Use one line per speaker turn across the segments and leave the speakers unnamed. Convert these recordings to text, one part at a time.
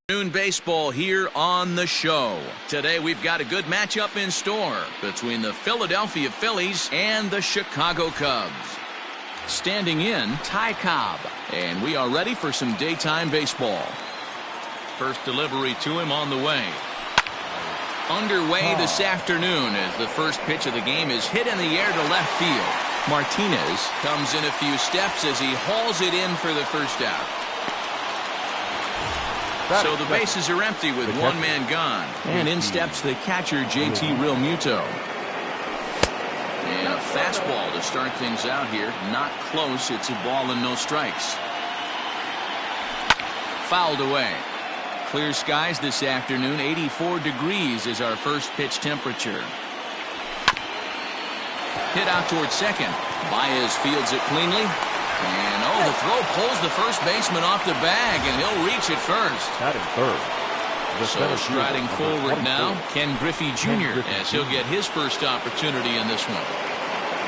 Noon baseball here on the show. Today we've got a good matchup in store between the Philadelphia Phillies and the Chicago Cubs. Standing in, Ty Cobb, and we are ready for some daytime baseball. First delivery to him on the way. Underway this afternoon as the first pitch of the game is hit in the air to left field. Martinez comes in a few steps as he hauls it in for the first out. So the bases are empty with one man gone. And in steps the catcher, JT Realmuto. And a fastball to start things out here. Not close. It's a ball and no strikes. Fouled away. Clear skies this afternoon. 84 degrees is our first pitch temperature. Hit out towards second. Baez fields it cleanly. And the throw pulls the first baseman off the bag, and he'll reach it first.
Batting third.
So striding forward now, Ken Griffey Jr. as he'll get his first opportunity in this one.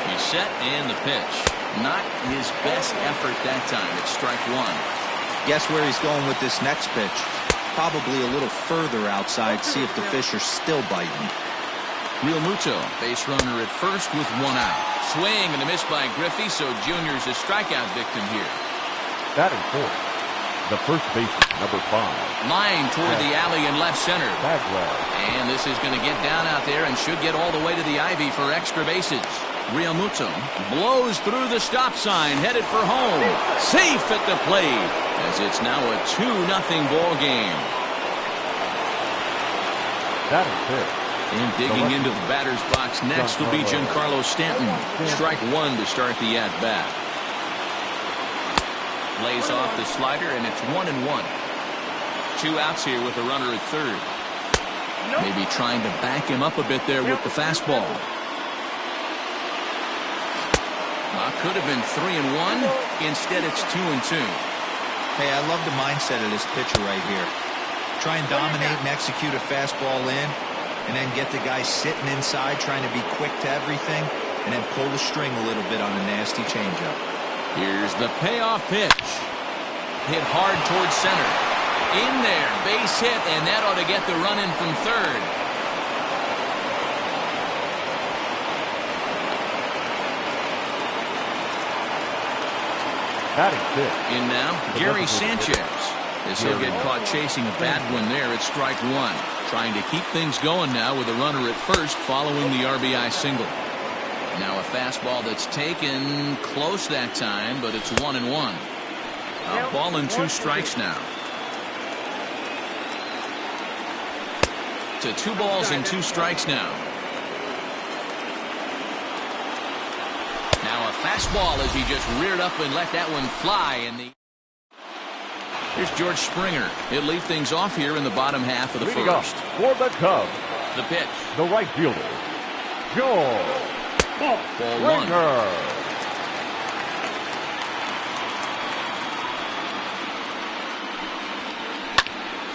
He's set and the pitch. Not his best effort that time. It's strike one.
Guess where he's going with this next pitch? Probably a little further outside. See if the fish are still biting.
Realmuto, base runner at first with one out. Swing and a miss by Griffey, so Junior's a strikeout victim here.
Batting fourth. The first baseman, number 5.
Line toward the alley in left center.
Bagwell.
And this is going to get down out there and should get all the way to the ivy for extra bases. Realmuto blows through the stop sign, headed for home. Safe at the plate, as it's now a 2-0 ball game.
Batting fifth.
And digging into the batter's box next will be Giancarlo Stanton. Strike one to start the at-bat. Lays off the slider, and it's 1-1. 2 outs here with a runner at third. Maybe trying to back him up a bit there with the fastball. Could have been 3-1. Instead, it's 2-2.
Hey, I love the mindset of this pitcher right here. Try and dominate and execute a fastball in, and then get the guy sitting inside trying to be quick to everything, and then pull the string a little bit on a nasty changeup.
Here's the payoff pitch. Hit hard towards center. In there, base hit, and that ought to get the run in from third.
Batting fifth.
In now, Gary Sanchez. As he'll get caught chasing a bad one there at strike one. Trying to keep things going now with a runner at first following the RBI single. Now a fastball that's taken close that time, but it's 1-1. A ball and 2 strikes now. To 2 balls and 2 strikes now. Now a fastball as he just reared up and let that one fly in the... Here's George Springer. He'll leave things off here in the bottom half of the first.
For the Cubs,
the pitch.
the right fielder, George Springer.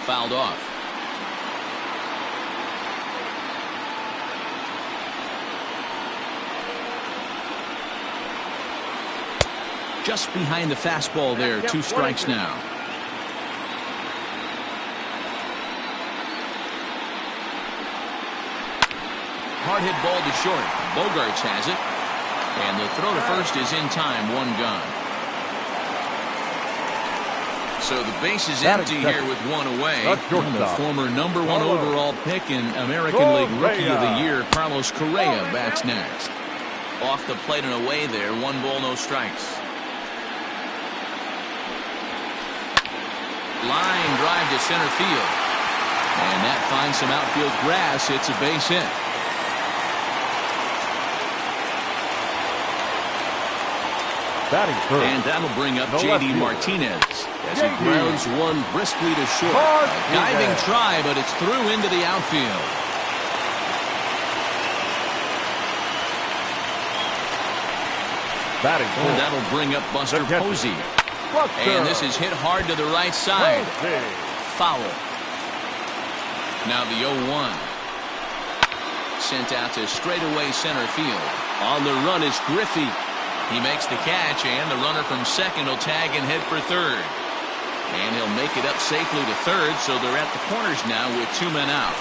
Fouled off. Just behind the fastball there. 2 strikes now. Hard hit ball to short. Bogarts has it. And the throw to first is in time. 1 gone. So the base is empty here with 1 away. The former number 1 overall pick in American League Rookie of the Year, Carlos Correa, bats next. Off the plate and away there. 1 ball, no strikes. Line drive to center field. And that finds some outfield grass. It's a base hit. And that'll bring up J.D. Martinez as he grounds one briskly to short. A diving try, but it's through into the outfield. And that'll bring up Buster Posey. And this is hit hard to the right side. Foul. Now the 0-1. Sent out to straightaway center field. On the run is Griffey. He makes the catch, and the runner from second will tag and head for third. And he'll make it up safely to third, so they're at the corners now with 2 men out.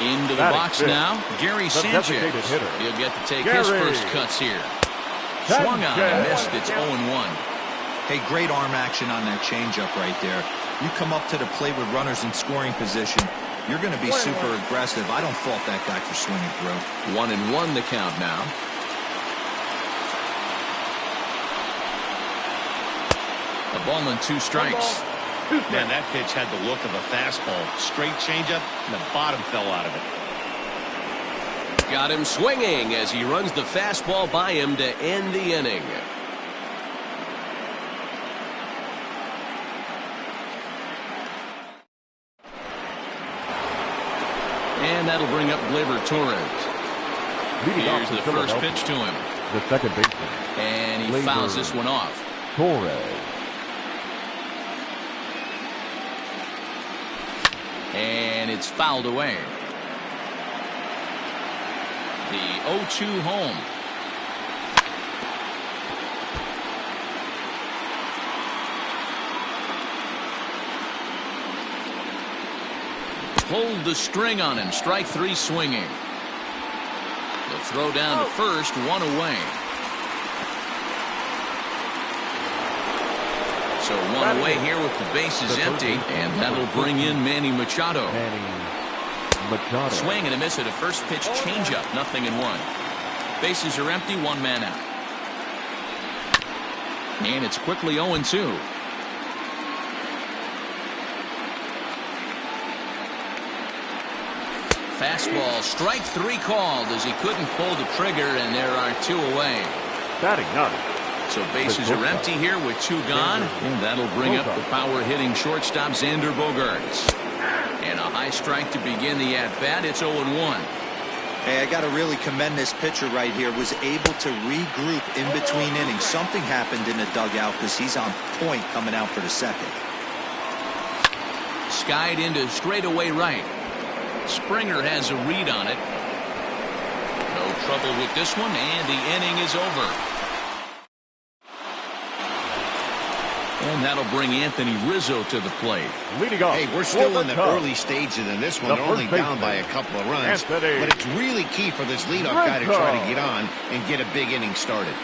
Into the box now, Gary Sanchez. He'll get to take his first cuts here. Swung on and missed. It's 0-1.
Hey, great arm action on that changeup right there. You come up to the plate with runners in scoring position, you're going to be super aggressive. I don't fault that guy for swinging through.
1-1 the count now. A ball and 2 strikes.
Man, that pitch had the look of a fastball. Straight changeup, and the bottom fell out of it.
Got him swinging as he runs the fastball by him to end the inning.
And that'll bring up Gleyber Torres. Here's the first pitch to him.
The second baseman.
And he fouls this one off.
Torres.
And it's fouled away. The 0-2 home. Pulled the string on him. Strike 3 swinging. The throw down to first, 1 away. So 1 away here with the bases empty, and that'll bring in Manny Machado. Swing and a miss at a first pitch changeup, 0-1. Bases are empty, 1 man out. And it's quickly 0-2. Fastball, strike 3 called as he couldn't pull the trigger, and there are 2 away.
Batting ninth.
So bases are empty here with 2 gone, and that'll bring up the power-hitting shortstop Xander Bogaerts. And a high strike to begin the at-bat. It's 0-1.
Hey, I got to really commend this pitcher right here. Was able to regroup in between innings. Something happened in the dugout because he's on point coming out for the second.
Skied into straightaway right. Springer has a read on it. No trouble with this one, and the inning is over. And that'll bring Anthony Rizzo to the plate.
Leading off.
Hey, we're still in the early stages in this one. They're only down by a couple of runs. But it's really key for this leadoff guy to try to get on and get a big inning started.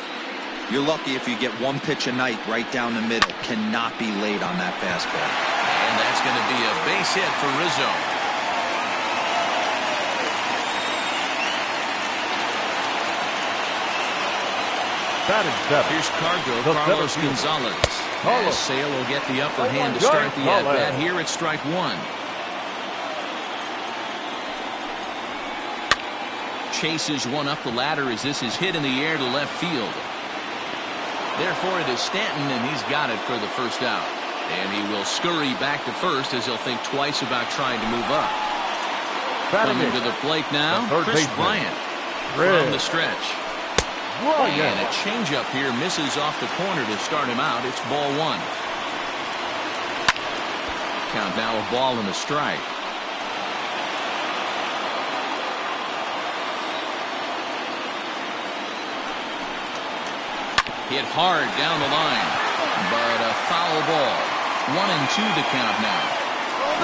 You're lucky if you get 1 pitch a night right down the middle. Cannot be late on that fastball.
And that's going to be a base hit for Rizzo. Here's Carlos Gonzalez. As Sale will get the upper hand to start the at-bat here at strike 1. Chases one up the ladder as this is hit in the air to left field. Therefore, it is Stanton, and he's got it for the first out. And he will scurry back to first as he'll think twice about trying to move up. Coming to the plate now, Chris Bryant from the stretch. And a changeup here misses off the corner to start him out. It's ball 1. Count now a ball and a strike. Hit hard down the line, but a foul ball. 1-2 the count now.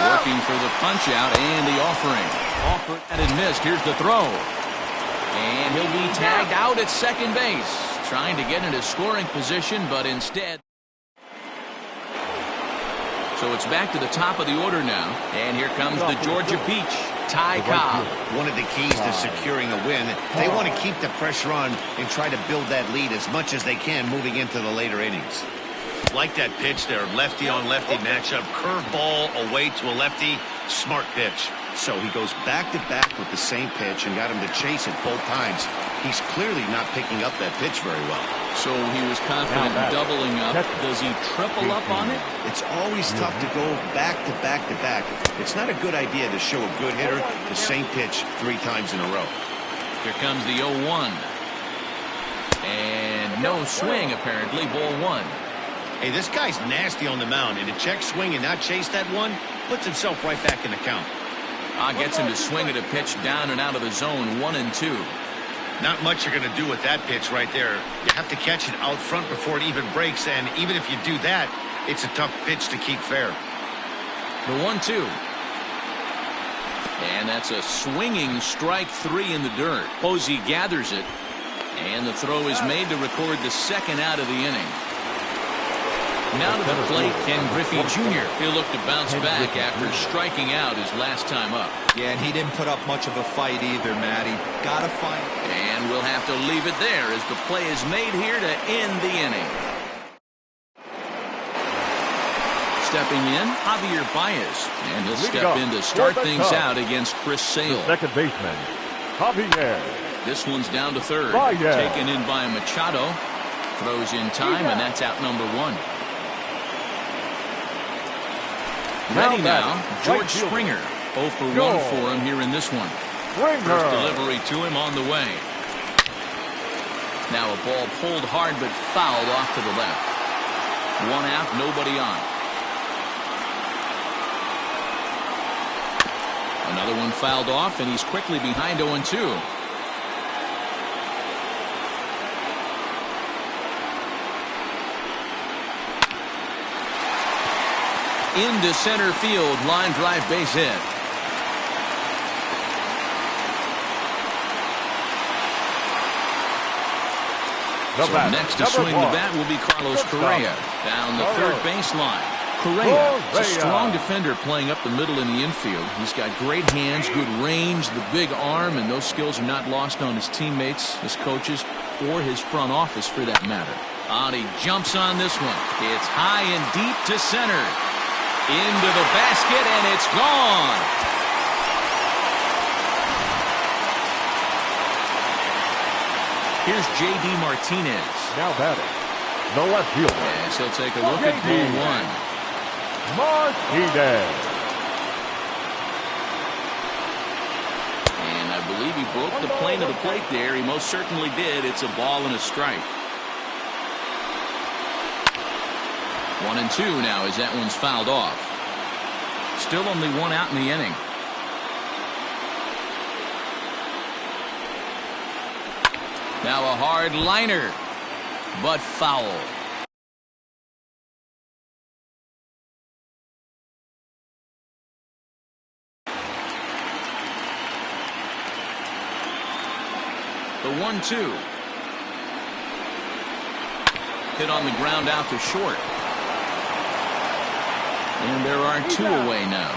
Working for the punch out and the offering. Offered and missed. Here's the throw. And he'll be tagged out at second base. Trying to get into scoring position, but instead. So it's back to the top of the order now. And here comes the Georgia Peach, Ty Cobb.
One of the keys to securing a win, they want to keep the pressure on and try to build that lead as much as they can moving into the later innings. Like that pitch there, lefty on lefty matchup, curveball away to a lefty, smart pitch. So he goes back to back with the same pitch and got him to chase it both times. He's clearly not picking up that pitch very well.
So he was confident in doubling up. Does he triple up on it?
It's always tough to go back to back to back. It's not a good idea to show a good hitter the same pitch 3 times in a row.
Here comes the 0-1. And no swing, apparently, ball 1.
Hey, this guy's nasty on the mound, and to check swing and not chase that one puts himself right back in the count.
Gets him to swing at a pitch down and out of the zone, 1-2.
Not much you're going to do with that pitch right there. You have to catch it out front before it even breaks, and even if you do that, It's a tough pitch to keep fair.
The 1-2. And that's a swinging strike 3 in the dirt. Posey gathers it. And the throw is made to record the second out of the inning. Now to the plate, Ken Griffey Jr. He'll look to bounce back after striking out his last time up.
Yeah, and he didn't put up much of a fight either, Matty. Gotta find.
And we'll have to leave it there as the play is made here to end the inning. Stepping in, Javier Baez. And he'll step in to start things out against Chris Sale.
Second baseman, Javier.
This one's down to third.
Baez.
Taken in by Machado. Throws in time, and that's out number 1. Ready now, George Springer. 0 for 1 for him here in this one. First delivery to him on the way. Now a ball pulled hard but fouled off to the left. 1 out, nobody on. Another one fouled off, and he's quickly behind 0-2. Into center field, line drive, base hit. So next to swing the bat will be Carlos Correa down the third baseline. Correa is a strong defender playing up the middle in the infield. He's got great hands, good range, the big arm, and those skills are not lost on his teammates, his coaches, or his front office for that matter. And he jumps on this one. It's high and deep to center. Into the basket, and it's gone. Here's J.D. Martinez.
Now batting, the left fielder.
Yes, he'll take a look at ball 1.
Martinez.
And I believe he broke the plane of the plate there. He most certainly did. It's a ball and a strike. 1-2 now as that one's fouled off. Still only 1 out in the inning. Now a hard liner, but foul. The 1-2. Hit on the ground out to short. And there are 2 away now.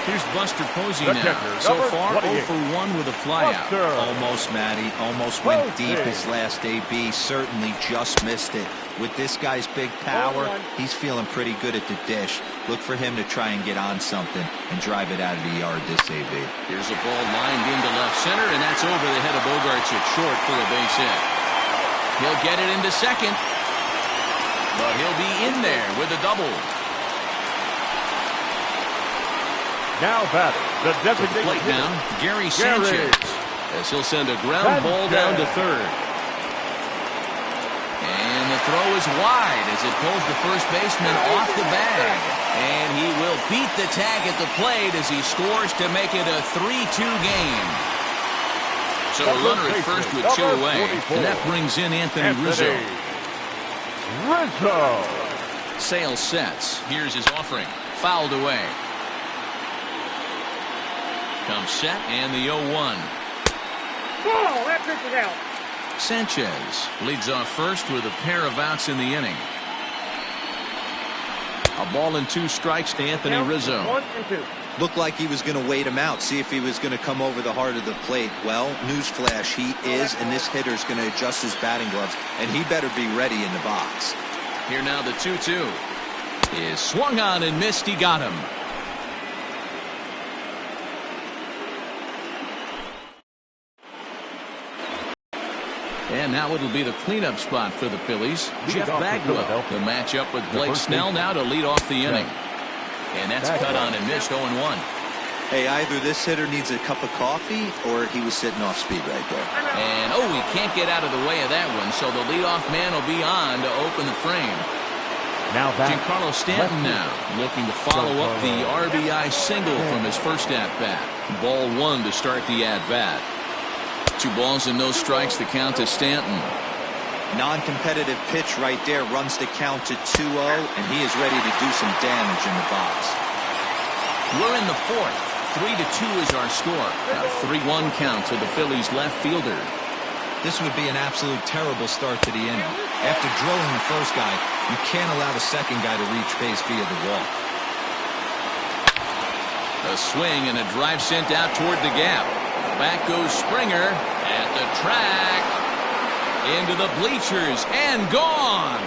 Here's Buster Posey now. So far, 0 for 1 with a flyout.
Almost, Matty. Almost went deep his last AB. Certainly just missed it. With this guy's big power, he's feeling pretty good at the dish. Look for him to try and get on something and drive it out of the yard this AB.
Here's a ball lined into left center, and that's over the head of Bogarts at short for a base hit. He'll get it into second. But he'll be in there with a double.
Now batting, the designated
plate now, Gary Sanchez. As he'll send a ground ball down to third. And the throw is wide as it pulls the first baseman off the bag. And he will beat the tag at the plate as he scores to make it a 3-2 game. So a runner at first with 2 away. And that brings in Anthony Rizzo. Sale sets. Here's his offering. Fouled away. Comes set and the 0-1.
Oh, that pitch is out.
Sanchez leads off first with a pair of outs in the inning. A ball and 2 strikes to Anthony Rizzo.
1 and 2.
Looked like he was going to wait him out, see if he was going to come over the heart of the plate. Well, newsflash, he is, and this hitter's going to adjust his batting gloves, and he better be ready in the box.
Here now the 2-2 is swung on and missed. He got him. And now it'll be the cleanup spot for the Phillies. Jeff Bagwell, the matchup with Blake Snell now to lead off the inning. And that's cut on and missed 0-1.
Hey, either this hitter needs a cup of coffee or he was sitting off speed right there.
And, oh, he can't get out of the way of that one, so the leadoff man will be on to open the frame.
Now back.
Giancarlo Stanton now looking to follow up the RBI single from his first at-bat. Ball 1 to start the at-bat. 2 balls and no strikes, the count to Stanton.
Non-competitive pitch right there runs the count to 2-0, and he is ready to do some damage in the box.
We're in the fourth. 3-2 is our score. Now 3-1 count to the Phillies left fielder.
This would be an absolute terrible start to the inning. After drilling the first guy, you can't allow the second guy to reach base via the walk.
A swing and a drive sent out toward the gap. Back goes Springer at the track. Into the bleachers and gone.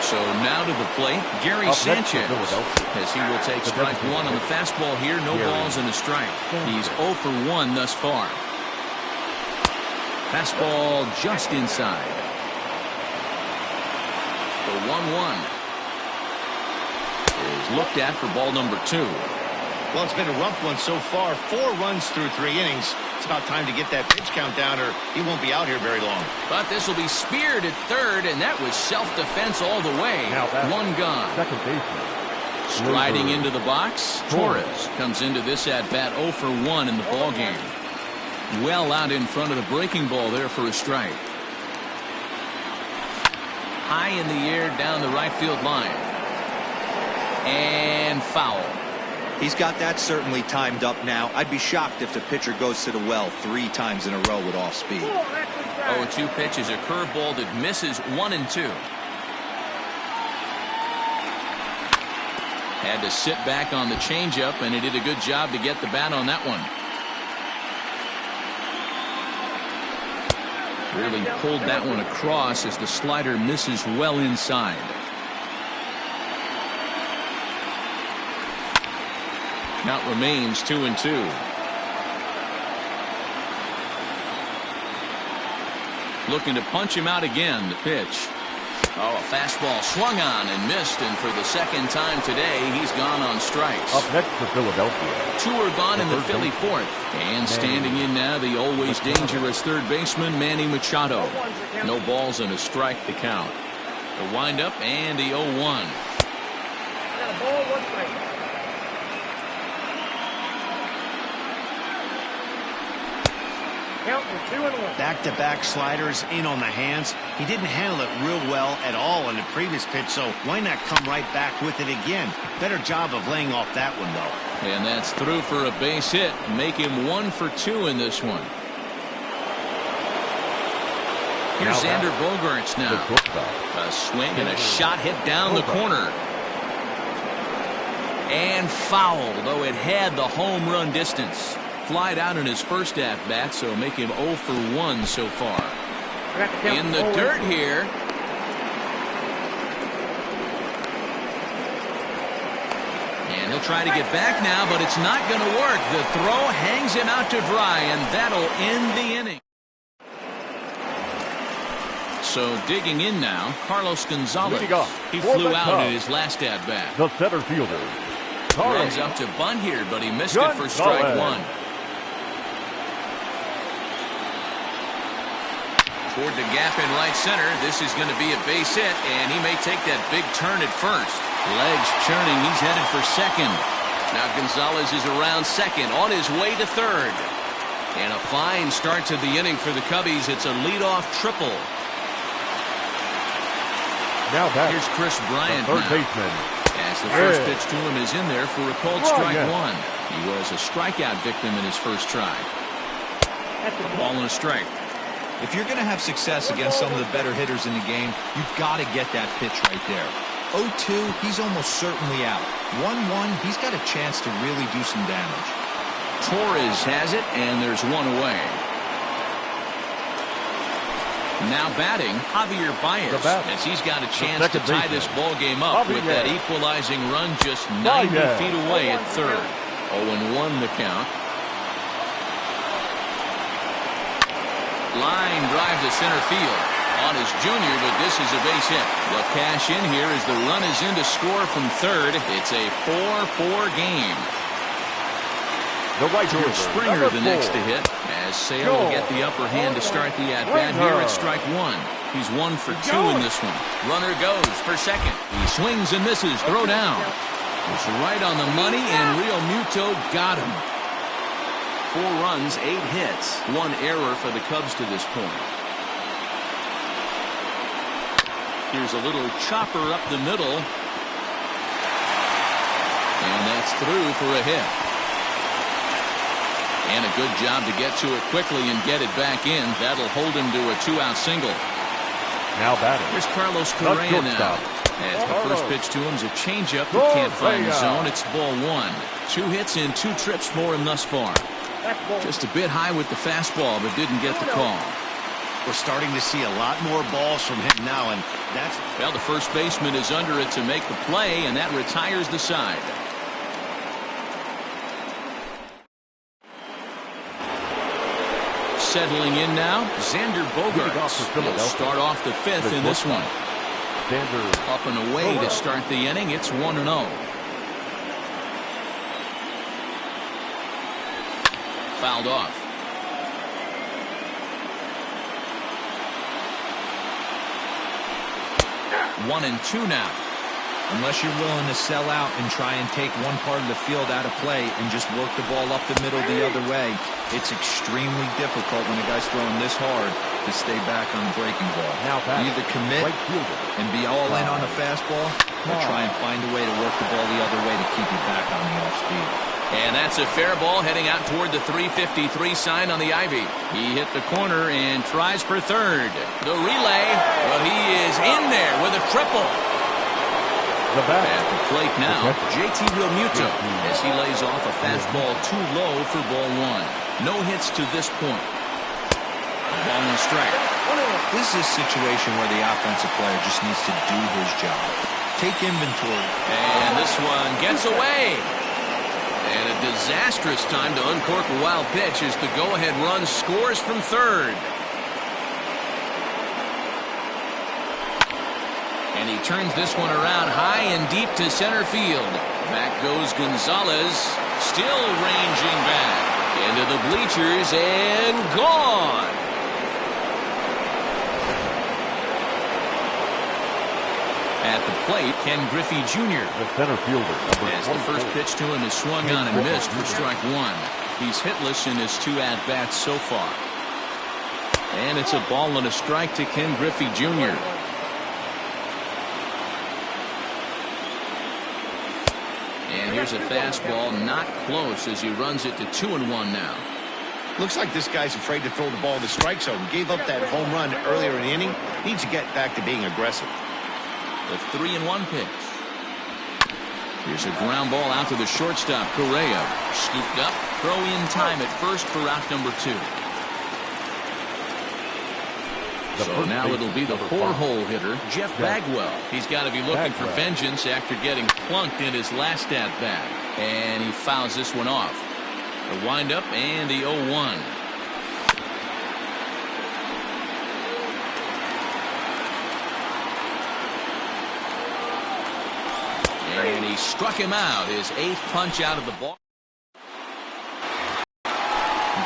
So now to the plate, Gary Sanchez, as he will take strike one on the fastball here. No balls and a strike. He's 0 for 1 thus far. Fastball just inside. The 1-1 is looked at for ball number 2.
Well, it's been a rough one so far. 4 runs through 3 innings. It's about time to get that pitch count down, or he won't be out here very long.
But this will be speared at third, and that was self-defense all the way. One gone.
Second baseman.
Striding into the box, Torres comes into this at-bat 0 for 1 in the ballgame. Well out in front of the breaking ball there for a strike. High in the air down the right field line. And foul.
He's got that certainly timed up now. I'd be shocked if the pitcher goes to the well 3 times in a row with off speed.
0-2 pitch is a curveball that misses 1 and 2. Had to sit back on the changeup, and he did a good job to get the bat on that one. Really pulled that one across as the slider misses well inside. Count remains 2-2. Looking to punch him out again. The pitch. Oh, a fastball swung on and missed, and for the second time today, he's gone on strikes.
Up next for Philadelphia.
2 are gone in the Philly fourth. And standing in now, the always dangerous third baseman, Manny Machado. No balls and a strike to count. The windup and the 0-1.
Got a ball, 1 strike. Count for 2-1.
Back-to-back sliders in on the hands. He didn't handle it real well at all in the previous pitch, so why not come right back with it again? Better job of laying off that one, though.
And that's through for a base hit. Make him 1 for 2 in this one. Here's Xander Bogaerts now. A swing and a shot hit down the corner. And foul, though it had the home run distance. Flied out in his first at-bat, so make him 0 for 1 so far. In the dirt here. And he'll try to get back now, but it's not going to work. The throw hangs him out to dry, and that'll end the inning. So digging in now, Carlos Gonzalez. He flew out in his last at-bat.
The center fielder.
Runs up to bunt here, but he missed it for strike 1. Toward the gap in right center. This is going to be a base hit, and he may take that big turn at first. Legs churning. He's headed for second. Now Gonzalez is around second, on his way to third. And a fine start to the inning for the Cubbies. It's a leadoff triple.
Now back.
Here's Chris Bryant,
third baseman.
As the first pitch to him is in there for a called strike 1. He was a strikeout victim in his first try. A ball and a strike.
If you're going to have success against some of the better hitters in the game, you've got to get that pitch right there. 0-2, he's almost certainly out. 1-1, he's got a chance to really do some damage.
Torres has it, and there's 1 away. Now batting, Javier Baez, as he's got a chance to tie this ball game up with that equalizing run just 90 feet away at third. 0-1 the count. Line drive to center field on his junior, but this is a base hit. They'll cash in here as the run is in to score from third. It's a 4-4 game. George Springer the next to hit, as Sale will get the upper hand to start the at-bat here at strike 1. He's 1 for 2 in this one. Runner goes for second. He swings and misses. Throw down. It's right on the money, and Real Muto got him.
4 runs, 8 hits, 1 error for the Cubs to this point. Here's a little chopper up the middle. And that's through for a hit. And a good job to get to it quickly and get it back in. That'll hold him to a 2-out single.
Now batting.
Here's Carlos Correa now. As the first pitch to him is a changeup that can't find the zone. It's ball 1. 2 hits in 2 trips for him thus far. Just a bit high with the fastball, but didn't get the call.
We're starting to see a lot more balls from him now, and that's...
Well, the first baseman is under it to make the play, and that retires the side. Settling in now, Xander Bogaerts. He'll start off the 5th in this one. Up and away to start the inning. It's 1-0. Fouled off. 1-2 now.
Unless you're willing to sell out and try and take one part of the field out of play and just work the ball up the middle the other way, it's extremely difficult when a guy's throwing this hard to stay back on the breaking ball.
Now
either commit and be all in on a fastball, or try and find a way to work the ball the other way to keep you back on the off speed.
And that's a fair ball heading out toward the 353 sign on the ivy. He hit the corner and tries for third. The relay, but he is in there with a triple. At the plate now, JT Realmuto as he lays off a fastball too low for ball 1. No hits to this point. Ball and strike.
This is a situation where the offensive player just needs to do his job. Take inventory.
And this one gets away. And a disastrous time to uncork a wild pitch as the go-ahead run scores from third. And he turns this one around high and deep to center field. Back goes Gonzalez, still ranging back into the bleachers and gone. At the plate, Ken Griffey Jr.
The center fielder,
as the first pitch to him is swung on and missed for strike 1. He's hitless in his 2 at-bats so far. And it's a ball and a strike to Ken Griffey Jr. And here's a fastball not close as he runs it to 2-1 now.
Looks like this guy's afraid to throw the ball in the strike zone. Gave up that home run earlier in the inning. Needs to get back to being aggressive.
The 3-1 pitch. Here's a ground ball out to the shortstop. Correa scooped up. Throw in time at first for out number 2. So now it'll be the 4-hole hitter, Jeff Bagwell. He's got to be looking for vengeance after getting plunked in his last at-bat. And he fouls this one off. The windup and the 0-1. And he struck him out, his 8th punch out of the ball.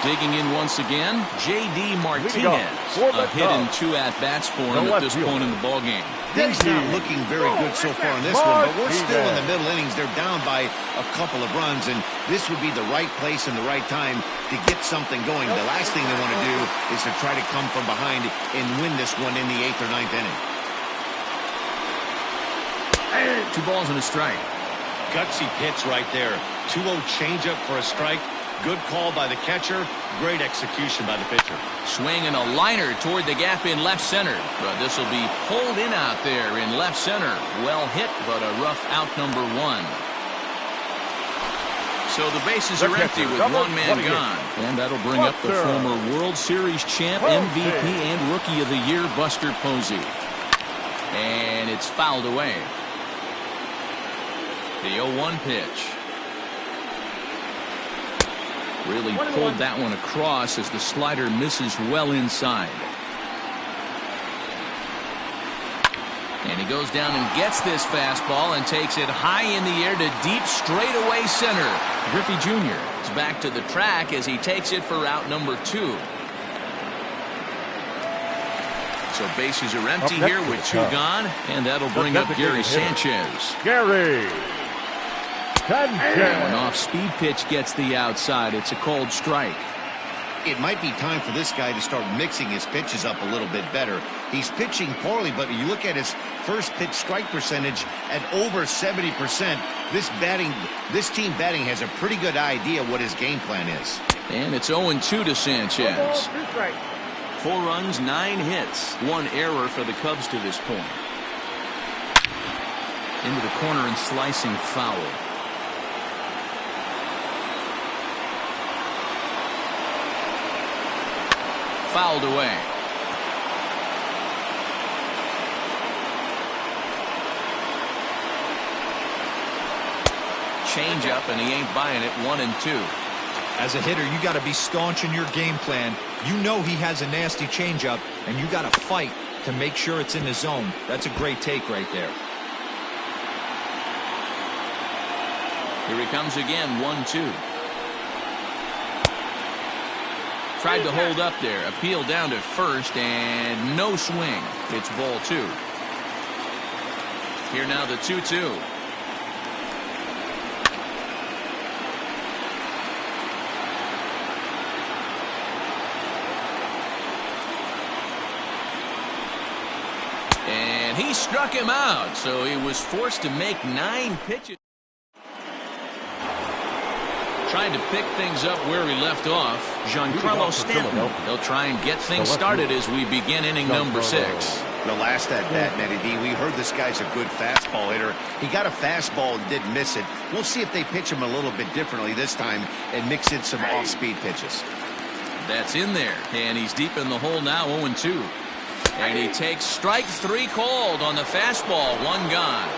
Digging in once again, J.D. Martinez. A hit in 2 at-bats for him at this point in the ballgame.
Things not looking very good so far in this one, but we're still in the middle innings. They're down by a couple of runs, and this would be the right place and the right time to get something going. The last thing they want to do is to try to come from behind and win this one in the 8th or 9th inning.
2 balls and a strike.
Gutsy pitch right there. 2-0 changeup for a strike. Good call by the catcher. Great execution by the pitcher.
Swing and a liner toward the gap in left center. But this will be pulled in out there in left center. Well hit, but a rough out number 1. So the bases are empty with 1 man gone. And that'll bring up the former World Series champ, MVP, and Rookie of the Year, Buster Posey. And it's fouled away. The 0-1 pitch. Really pulled that one across as the slider misses well inside. And he goes down and gets this fastball and takes it high in the air to deep straightaway center. Griffey Jr. is back to the track as he takes it for out number 2. So bases are empty here with 2 gone, and that'll bring up Gary Sanchez.
Gary.
An off-speed pitch gets the outside. It's a cold strike.
It might be time for this guy to start mixing his pitches up a little bit better. He's pitching poorly, but you look at his first pitch strike percentage at over 70%. This team batting has a pretty good idea what his game plan is.
And it's 0-2 to Sanchez.
4 runs, 9 hits, 1 error for the Cubs to this point. Into the corner and slicing foul.
Fouled away. Change up, and he ain't buying it. 1-2.
As a hitter, you got to be staunch in your game plan. You know he has a nasty changeup, and you got to fight to make sure it's in the zone. That's a great take right there.
Here he comes again. 1-2. Tried to hold up there. Appeal down to first, and no swing. It's ball 2. Here now the 2-2. And he struck him out, so he was forced to make 9 pitches. Trying to pick things up where he left off. Giancarlo Stanton. He'll try and get things started as we begin inning number 6.
The last at bat, Matty D, we heard this guy's a good fastball hitter. He got a fastball and didn't miss it. We'll see if they pitch him a little bit differently this time and mix in some off-speed pitches.
That's in there, and he's deep in the hole now. 0-2. And he takes strike 3 called on the fastball. 1 gone.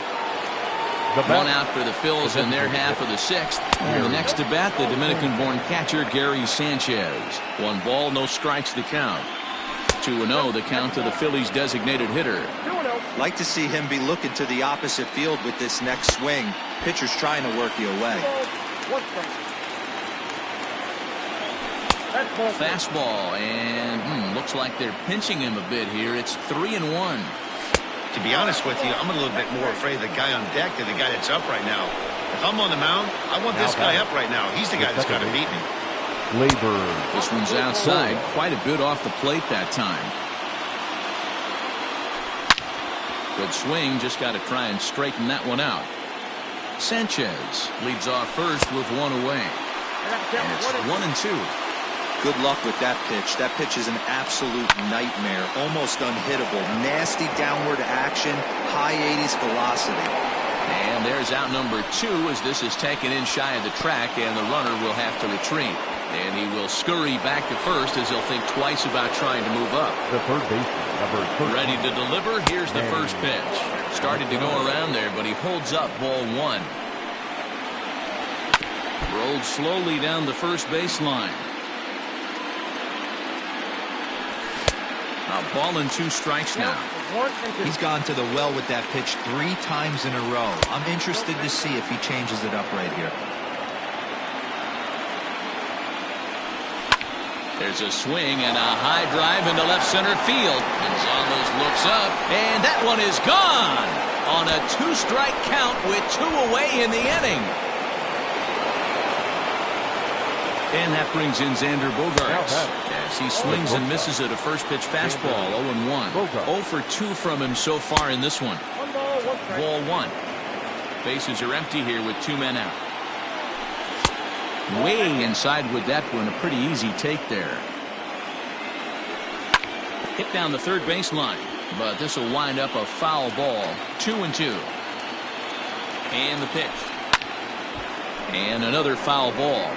1 out for the Phils in their half of the 6th. And the next to bat, the Dominican-born catcher Gary Sanchez. 1 ball, no strikes to count. 2-0 the count to the Phillies' designated hitter.
Like to see him be looking to the opposite field with this next swing. Pitcher's trying to work you away.
Fastball, and looks like they're pinching him a bit here. It's 3-1.
To be honest with you, I'm a little bit more afraid of the guy on deck than the guy that's up right now. If I'm on the mound, I want this guy up right now. He's the guy that's got to beat me.
This one's outside, quite a bit off the plate that time. Good swing, just got to try and straighten that one out. Sanchez leads off first with 1 away. And it's 1-2.
Good luck with that pitch. That pitch is an absolute nightmare. Almost unhittable. Nasty downward action. High 80s velocity.
And there's out number 2 as this is taken in shy of the track, and the runner will have to retreat. And he will scurry back to first as he'll think twice about trying to move up.
The third baseman, number 13.
Ready to deliver. Here's the first pitch. Started to go around there, but he holds up. Ball 1. Rolled slowly down the first baseline. A ball and 2 strikes now.
He's gone to the well with that pitch 3 times in a row. I'm interested to see if he changes it up right here.
There's a swing and a high drive into left center field. Gonzalez looks up, and that one is gone on a 2-strike count with 2 away in the inning. And that brings in Xander Bogaerts as he swings and misses at a first pitch fastball. 0-1. 0 for 2 from him so far in this one. Ball 1. Bases are empty here with 2 men out. Way inside with that one. A pretty easy take there. Hit down the third baseline, but this will wind up a foul ball. 2-2. And the pitch. And another foul ball.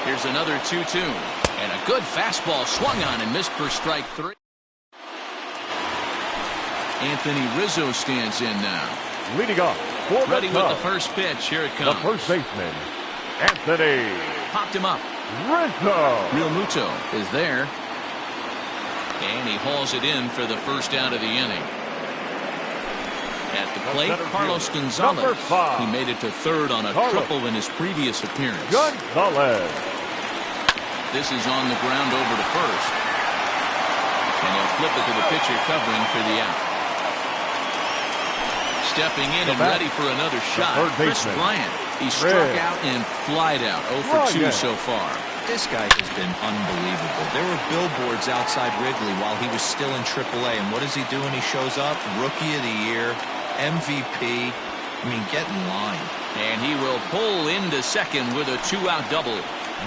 Here's another 2-2. And a good fastball swung on and missed for strike 3. Anthony Rizzo stands in now.
Leading off for
Ready with the first pitch. Here it comes.
The first baseman, Anthony.
Popped him up.
Rizzo.
Real Muto is there. And he hauls it in for the first out of the inning. At the plate, Carlos Gonzalez. He made it to third on a triple in his previous appearance.
Gonzalez.
This is on the ground over to first. And he'll flip it to the pitcher covering for the out. Stepping in and ready for another shot. Chris Bryant. He struck out and flied out. 0 for 2 so far.
This guy has been unbelievable. There were billboards outside Wrigley while he was still in AAA. And what does he do when he shows up? Rookie of the Year, MVP. I mean, get in line.
And he will pull into second with a 2-out double.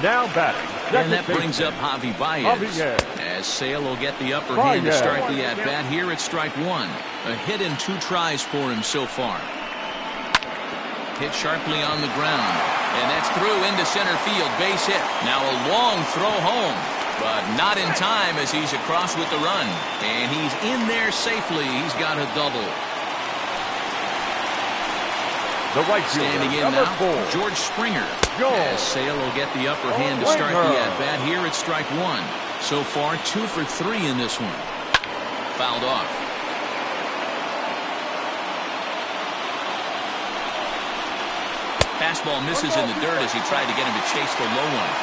Now batting.
And that brings up Javi Baez. As Sale will get the upper hand to start the at-bat. Here at strike one. A hit in 2 tries for him so far. Hit sharply on the ground. And that's through into center field. Base hit. Now a long throw home. But not in time as he's across with the run. And he's in there safely. He's got a double.
The right
standing in now, George Springer. As Sale will get the upper hand to start the at-bat here at strike one. So far, 2 for 3 in this one. Fouled off. Fastball misses in the dirt as he tried to get him to chase the low one.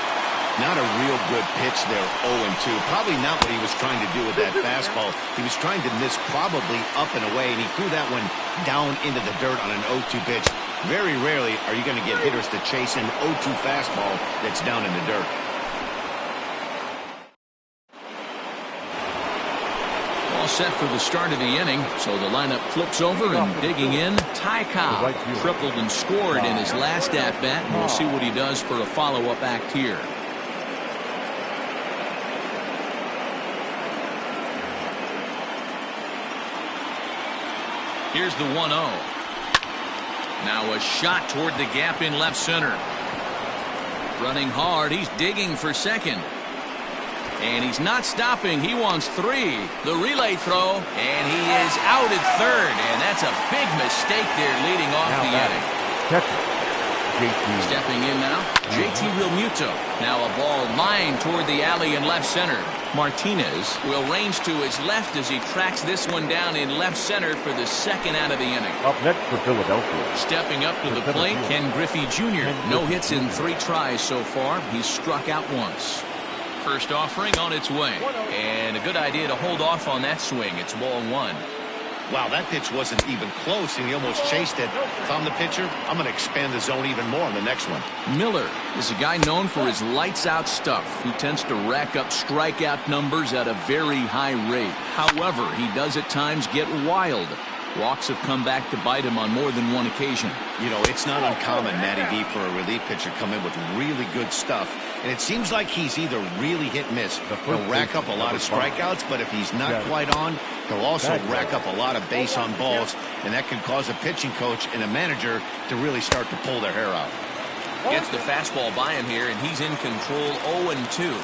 Not a real good pitch there, 0-2. Probably not what he was trying to do with that fastball. He was trying to miss probably up and away, and he threw that one down into the dirt on an 0-2 pitch. Very rarely are you going to get hitters to chase an 0-2 fastball that's down in the dirt.
All set for the start of the inning, so the lineup flips over and digging in. Ty Cobb tripled and scored in his last at-bat, and we'll see what he does for a follow-up act here. Here's the 1-0. Now a shot toward the gap in left center. Running hard. He's digging for second. And he's not stopping. He wants 3. The relay throw. And he is out at third. And that's a big mistake there leading off the inning. Stepping in now, JT Realmuto. Now a ball lined toward the alley in left center. Martinez will range to his left as he tracks this one down in left center for the second out of the inning.
Up next for Philadelphia.
Stepping up to the plate, Ken Griffey Jr. No hits in 3 tries so far. He's struck out once. First offering on its way. And a good idea to hold off on that swing. It's ball 1.
Wow, that pitch wasn't even close, and he almost chased it. If I'm the pitcher, I'm going to expand the zone even more on the next one.
Miller is a guy known for his lights-out stuff. He tends to rack up strikeout numbers at a very high rate. However, he does at times get wild. Walks have come back to bite him on more than one occasion.
You know, it's not uncommon, Matty V, for a relief pitcher come in with really good stuff. And it seems like he's either really hit and miss. He'll rack up a lot of strikeouts, but if he's not quite on, he'll also rack up a lot of base on balls. And that can cause a pitching coach and a manager to really start to pull their hair out.
Gets the fastball by him here, and he's in control 0-2.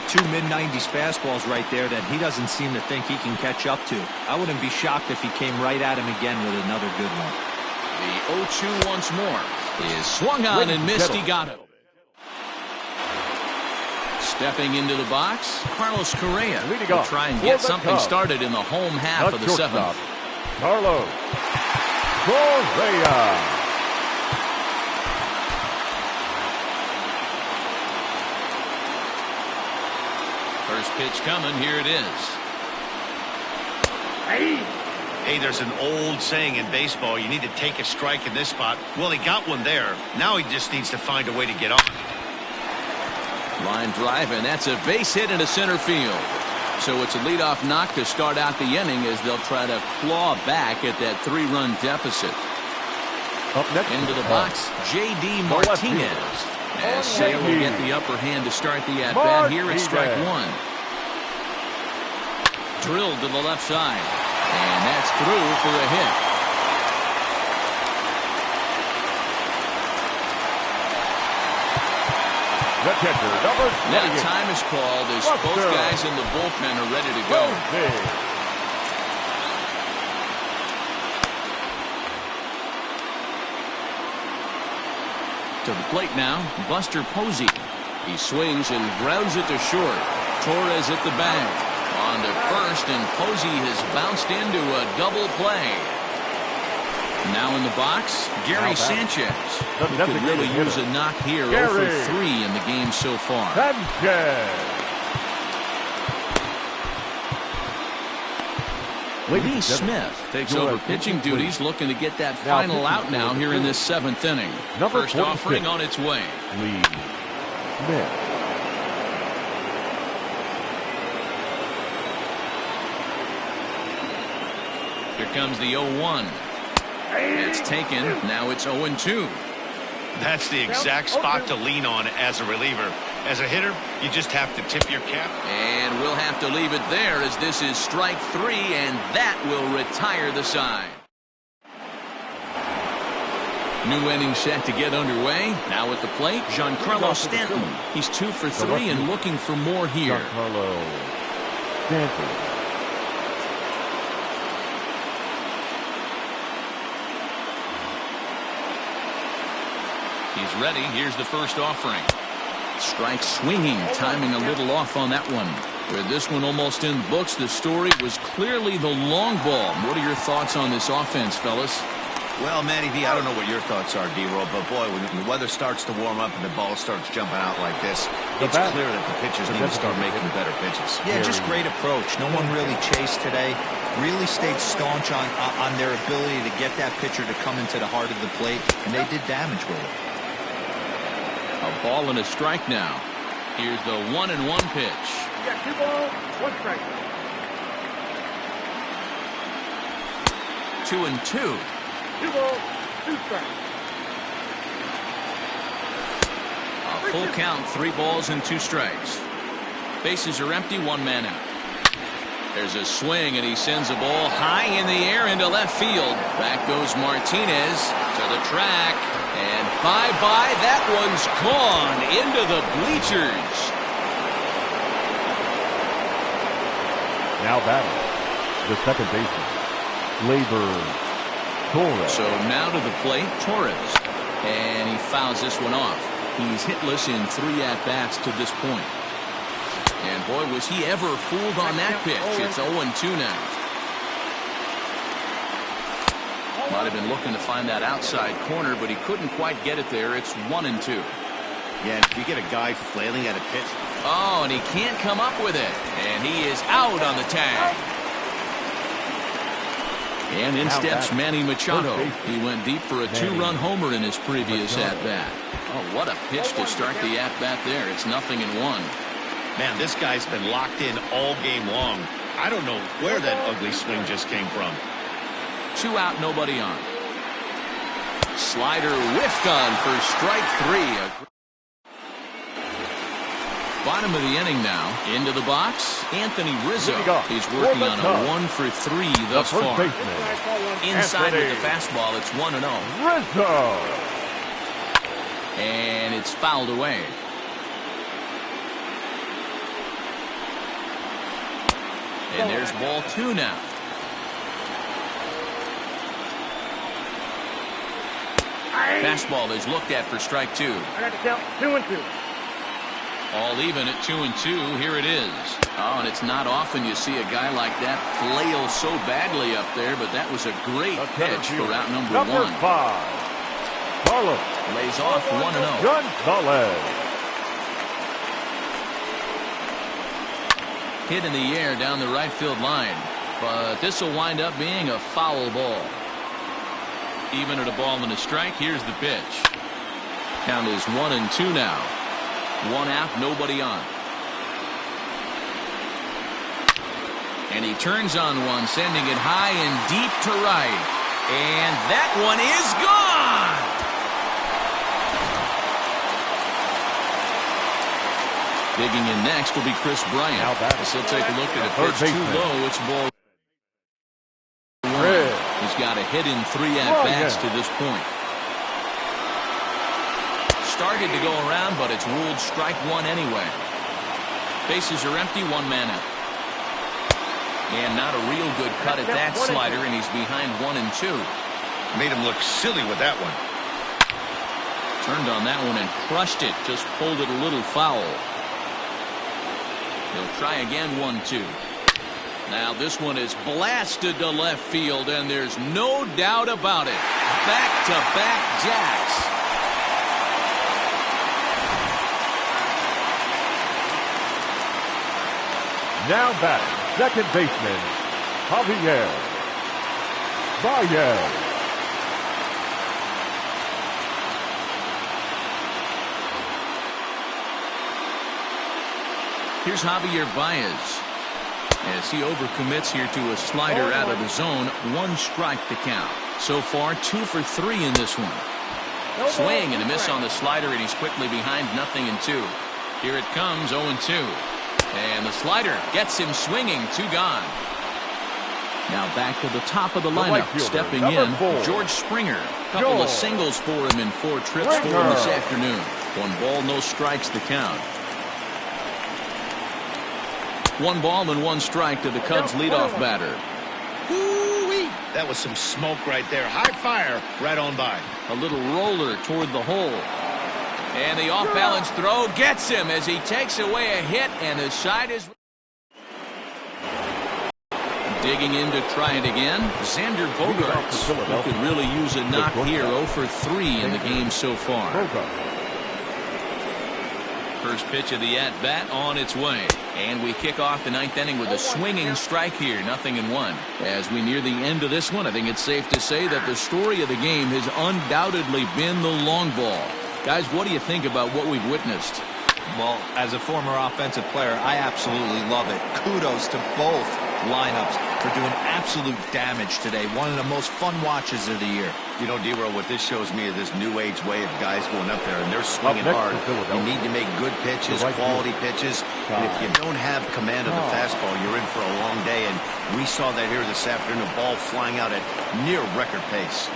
2 mid-90s fastballs right there that he doesn't seem to think he can catch up to. I wouldn't be shocked if he came right at him again with another good one.
The 0-2 once more is swung on and missed. He got it. Stepping into the box, Carlos Correa will try and get something started in the home half of the 7th.
Carlos Correa.
First pitch coming. Here it is.
Hey, there's an old saying in baseball, you need to take a strike in this spot. Well, he got one there. Now he just needs to find a way to get on.
Line drive, and that's a base hit into center field. So it's a leadoff knock to start out the inning as they'll try to claw back at that 3-run deficit.
Up next
into the box, J.D. Martinez. As Sale will get the upper hand to start the at-bat here at strike 1. Drilled to the left side. And that's through for a hit.
The catcher, number 20.
Now time is called as both guys in the bullpen are ready to go. To the plate now, Buster Posey. He swings and grounds it to short. Torres at the bag. On to first, and Posey has bounced into a double play. Now in the box, Gary Sanchez. He could really use a knock here. 0 for 3 in the game so far.
Sanchez.
Lee Smith takes over pitching duties, looking to get that final out now here in this 7th inning. First offering on its way.
Lee Smith.
Here comes the 0-1. It's taken. Now it's 0-2.
That's the exact spot to lean on as a reliever. As a hitter, you just have to tip your cap.
And we'll have to leave it there as this is strike 3, and that will retire the side. New inning set to get underway. Now at the plate, Giancarlo Stanton. He's 2 for 3 and looking for more here.
Giancarlo Stanton.
He's ready. Here's the first offering. Strike swinging, timing a little off on that one. With this one almost in books, the story was clearly the long ball. What are your thoughts on this offense, fellas?
Well, Matty V, I don't know what your thoughts are, D-Roll, but boy, when the weather starts to warm up and the ball starts jumping out like this, it's clear that the pitchers need to start making better pitches.
Yeah, just great approach. No one really chased today. Really stayed staunch on their ability to get that pitcher to come into the heart of the plate, and they did damage with it.
A ball and a strike now. Here's the 1-1 pitch.
You got 2 balls, 1 strike.
2-2.
2 balls, 2 strikes.
A full count, 3 balls and 2 strikes. Bases are empty, 1 man out. There's a swing, and he sends a ball high in the air into left field. Back goes Martinez to the track, and bye-bye, that one's gone into the bleachers.
Now batting, the second baseman, Labor Torres.
So now to the plate, Torres, and he fouls this one off. He's hitless in 3 at-bats to this point. And boy, was he ever fooled on that pitch. It's 0-2 now. Might have been looking to find that outside corner, but he couldn't quite get it there. It's 1-2.
Yeah, if you get a guy flailing at a pitch.
Oh, and he can't come up with it. And he is out on the tag. And in steps Manny Machado. He went deep for a 2-run homer in his previous at-bat. Oh, what a pitch to start the at-bat there. It's 0-1.
Man, this guy's been locked in all game long. I don't know where that ugly swing just came from.
2 out, nobody on. Slider whiffed on for strike 3. Bottom of the inning now. Into the box, Anthony Rizzo. He's working on a 1 for 3 thus far. Inside with the fastball, it's 1-0.
Rizzo.
And it's fouled away. And there's ball 2 now. Fastball is looked at for strike 2.
I got to count 2-2.
All even at 2-2. Here it is. Oh, and it's not often you see a guy like that flail so badly up there, but that was a great pitch for out number 1.
Number 5. Carlos.
Lays off 1-0.
Gonzalez.
Hit in the air down the right field line, but this will wind up being a foul ball. Even at a ball and a strike. Here's the pitch. Count is 1-2 now. 1 out, nobody on. And he turns on one, sending it high and deep to right. And that one is gone. Digging in next will be Chris Bryant. As he'll take a look at a pitch too low. It's ball 1. He's got a hit in 3 at-bats to this point. Started to go around, but it's ruled strike 1 anyway. Bases are empty, 1 man out. And not a real good cut at that slider, and he's behind 1-2.
Made him look silly with that one.
Turned on that one and crushed it. Just pulled it a little foul. He'll try again, 1-2. Now this one is blasted to left field, and there's no doubt about it. Back-to-back jacks.
Now batting, second baseman, Javier Baez.
Here's Javier Baez as he overcommits here to a slider out of the zone. 1 strike to count. So far 2 for 3 in this one. Swing and a miss on the slider, and he's quickly behind 0-2. Here it comes, 0-2. And the slider gets him swinging. 2 gone. Now back to the top of the lineup. Stepping in,
4,
George Springer. Couple of singles for him in 4 trips for him this afternoon. 1 ball, no strikes to count. 1 ball and 1 strike to the Cubs leadoff batter.
Woo-wee. That was some smoke right there. High fire right on by.
A little roller toward the hole. And the off-balance throw gets him as he takes away a hit, and his side is digging in to try it again. Xander Bogaerts, who could really use a knock here. 0 for 3 in the game so far. First pitch of the at-bat on its way. And we kick off the 9th inning with a swinging strike here. 0-1. As we near the end of this one, I think it's safe to say that the story of the game has undoubtedly been the long ball. Guys, what do you think about what we've witnessed?
Well, as a former offensive player, I absolutely love it. Kudos to both lineups for doing absolute damage today. One of the most fun watches of the year.
You know, D-Roll, what this shows me is this new age way of guys going up there, and they're swinging hard. You need to make good pitches, quality pitches. And if you don't have command of the fastball, you're in for a long day. And we saw that here this afternoon, a ball flying out at near record pace.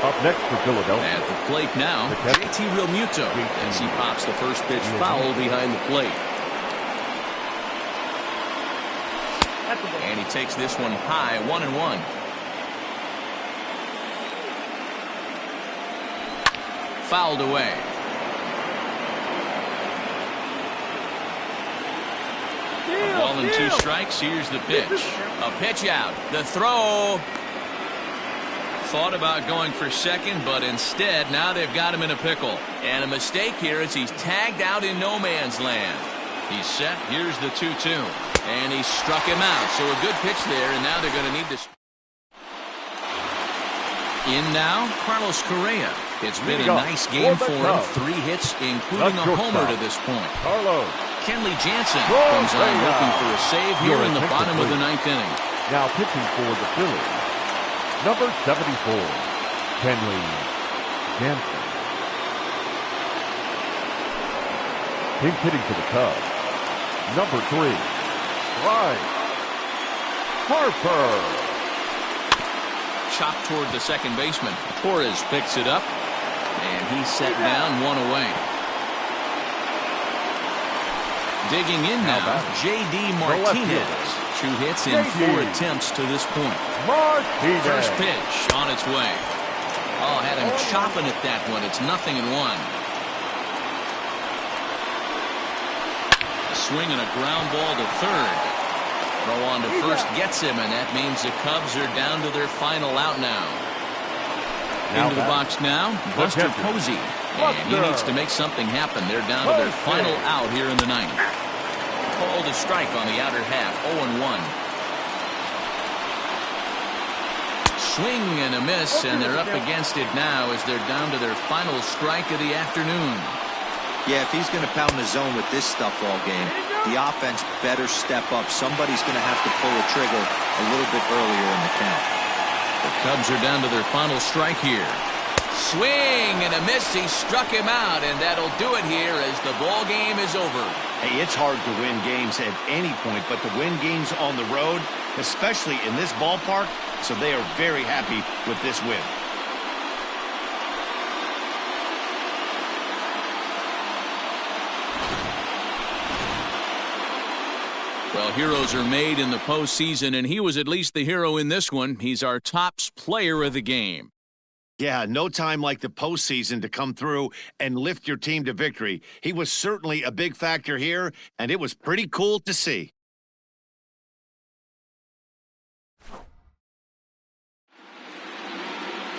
Up next for Philadelphia.
At the plate now, JT Realmuto, as he pops the first pitch foul behind the plate. And he takes this one high, 1-1. Fouled away. A ball and 2 strikes. Here's the pitch. A pitch out. The throw. Thought about going for second, but instead now they've got him in a pickle. And a mistake here as he's tagged out in no man's land. He's set. Here's the 2-2. And he struck him out. So a good pitch there, and now they're going to need this. In now, Carlos Correa. It's been a nice game for him. 3 hits, including a homer to this point. Kenley Jansen comes on looking for a save here in the bottom of the 9th inning.
Now pitching for the Phillies, number 74, Kenley Jansen. Pink hitting for the Cubs, number 3, Bryce Harper.
Chopped toward the second baseman. Torres picks it up, and he's set down, 1 away. Digging in now, J.D. Martinez. 2 hits in 4 attempts to this point. First pitch on its way. Oh, had him chopping at that one. It's 0-1. A swing and a ground ball to third. Throw on to first gets him, and that means the Cubs are down to their final out now. Into the box now, Buster Posey. And he needs to make something happen. They're down to their final out here in the 9th. Called a strike on the outer half, 0-1. Swing and a miss, and they're up against it now as they're down to their final strike of the afternoon.
Yeah, if he's going to pound the zone with this stuff all game, the offense better step up. Somebody's going to have to pull a trigger a little bit earlier in the count.
The Cubs are down to their final strike here. Swing and a miss. He struck him out, and that'll do it here as the ball game is over.
Hey, it's hard to win games at any point, but to win games on the road, especially in this ballpark, so they are very happy with this win.
Well, heroes are made in the postseason, and he was at least the hero in this one. He's our top player of the game.
Yeah, no time like the postseason to come through and lift your team to victory. He was certainly a big factor here, and it was pretty cool to see.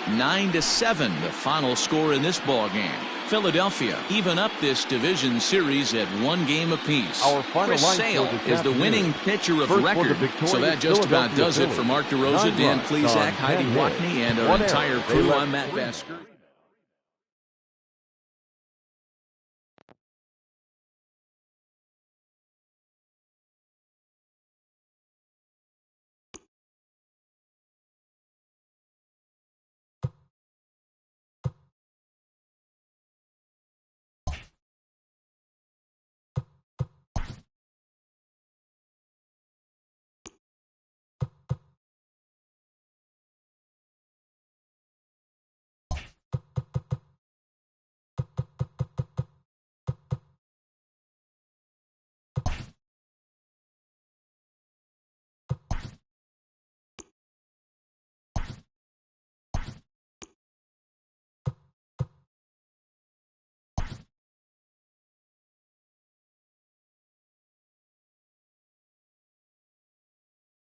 (9-7), the final score in this ball game.
Philadelphia even up this division series at 1 game apiece.
Our final
Chris
line
Sale
score this
is the
afternoon.
winning pitcher of
First for the
record.
victorious
So that just about
Philadelphia
does it for
Phillies.
Mark DeRosa,
9
Dan
runs
Plesac,
on
Heidi
10 hits.
Wackney, and our
1
entire
error. They
crew.
let
I'm Matt
3.
Basker.